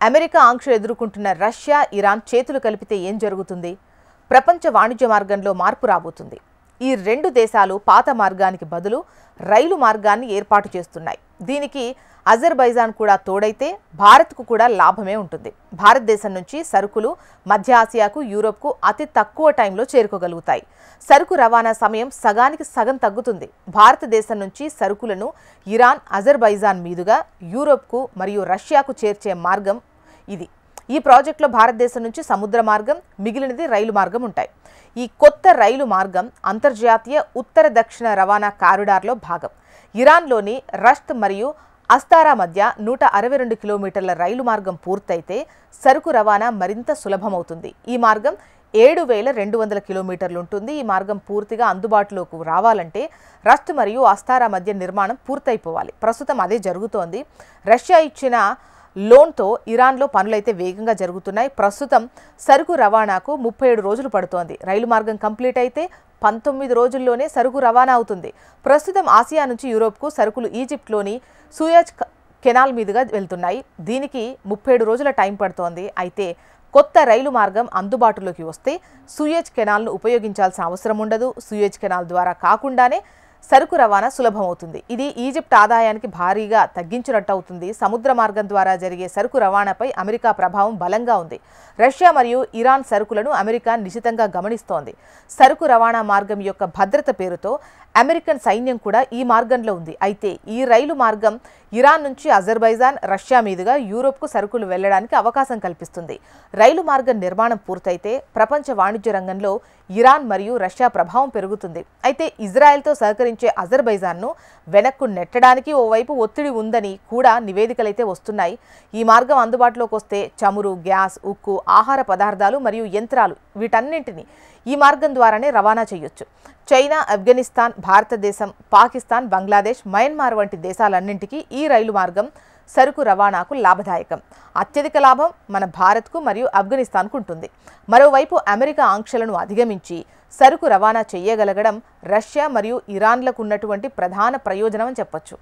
America ఆంక్షలు ఎదుర్కొంటున్న Russia, Iran చేతులు కలిపితే ఏం జరుగుతుంది? ప్రపంచ వాణిజ్య మార్గంలో మార్పు రాబోతుంది. ఈ రెండు దేశాలు పాత మార్గానికి బదులు రైలు మార్గాన్ని ఏర్పాటు చేస్తున్నాయి. దీనికి అజర్బైజాన్ కూడా తోడైతే భారత్కు కూడా లాభమే ఉంటుంది. భారతదేశం నుంచి సరుకులు మధ్య ఆసియాకు, యూరోప్కు అతి తక్కువ టైంలో చేరుకోగలుగుతాయి. సరుకు రవాణా సమయం సగానికి సగం తగ్గుతుంది. భారతదేశం నుంచి సరుకులను ఇరాన్, అజర్బైజాన్ మీదుగా యూరోప్కు మరియు రష్యాకు చేర్చే మార్గం ఇది. ఈ ప్రాజెక్టులో భారతదేశం నుంచి సముద్ర మార్గం, మిగిలినది రైలు మార్గం ఉంటాయి. ఈ కొత్త రైలు మార్గం అంతర్జాతీయ ఉత్తర దక్షిణ రవాణా కారిడార్లో భాగం. ఇరాన్లోని రష్త్ మరియు అస్తారా మధ్య 162 కిలోమీటర్ల రైలు మార్గం పూర్తయితే సరుకు రవాణా మరింత సులభమవుతుంది. ఈ మార్గం 7200 కిలోమీటర్లు ఉంటుంది. ఈ మార్గం పూర్తిగా అందుబాటులోకి రావాలంటే రష్త్ మరియు అస్తారా మధ్య నిర్మాణం పూర్తయిపోవాలి. ప్రస్తుతం అదే జరుగుతోంది. రష్యా ఇచ్చిన లోన్తో ఇరాన్లో పనులైతే వేగంగా జరుగుతున్నాయి. ప్రస్తుతం సరుకు రవాణాకు 37 రోజులు పడుతోంది. రైలు మార్గం కంప్లీట్ అయితే 19 రోజుల్లోనే సరుకు రవాణా అవుతుంది. ప్రస్తుతం ఆసియా నుంచి యూరోప్కు సరుకులు ఈజిప్ట్లోని సూయజ్ కెనాల్ మీదుగా వెళ్తున్నాయి. దీనికి 37 రోజుల టైం పడుతోంది. అయితే కొత్త రైలు మార్గం అందుబాటులోకి వస్తే సూయజ్ కెనాల్ను ఉపయోగించాల్సిన అవసరం ఉండదు. సూయజ్ కెనాల్ ద్వారా కాకుండానే సరుకు రవాణా సులభమవుతుంది. ఇది ఈజిప్ట్ ఆదాయానికి భారీగా తగ్గించినట్టు అవుతుంది. సముద్ర మార్గం ద్వారా జరిగే సరుకు రవాణాపై అమెరికా ప్రభావం బలంగా ఉంది. రష్యా మరియు ఇరాన్ సరుకులను అమెరికా నిశితంగా గమనిస్తోంది. సరుకు రవాణా మార్గం యొక్క భద్రత పేరుతో అమెరికన్ సైన్యం కూడా ఈ మార్గంలో ఉంది. అయితే ఈ రైలు మార్గం ఇరాన్ నుంచి అజర్బైజాన్, రష్యా మీదుగా యూరోప్కు సరుకులు వెళ్లడానికి అవకాశం కల్పిస్తుంది. రైలు మార్గం నిర్మాణం పూర్తయితే ప్రపంచ వాణిజ్య రంగంలో ఇరాన్ మరియు రష్యా ప్రభావం పెరుగుతుంది. అయితే ఇజ్రాయెల్తో సహకరించే అజర్బైజాన్ను వెనక్కు నెట్టడానికి ఓవైపు ఒత్తిడి ఉందని కూడా నివేదికలైతే వస్తున్నాయి. ఈ మార్గం అందుబాటులోకి వస్తే చమురు, గ్యాస్, ఉక్కు, ఆహార పదార్థాలు మరియు యంత్రాలు వీటన్నింటినీ ఈ మార్గం ద్వారానే రవాణా చేయొచ్చు. చైనా, ఆఫ్ఘనిస్తాన్, భారతదేశం, పాకిస్తాన్, బంగ్లాదేశ్, మయన్మార్ వంటి దేశాలన్నింటికీ ఈ రైలు మార్గం సరుకు రవాణాకు లాభదాయకం. అత్యధిక లాభం మన భారత్కు మరియు ఆఫ్ఘనిస్తాన్కు ఉంటుంది. మరోవైపు అమెరికా ఆంక్షలను అధిగమించి సరుకు రవాణా చేయగలగడం రష్యా మరియు ఇరాన్లకు ఉన్నటువంటి ప్రధాన ప్రయోజనం అని చెప్పొచ్చు.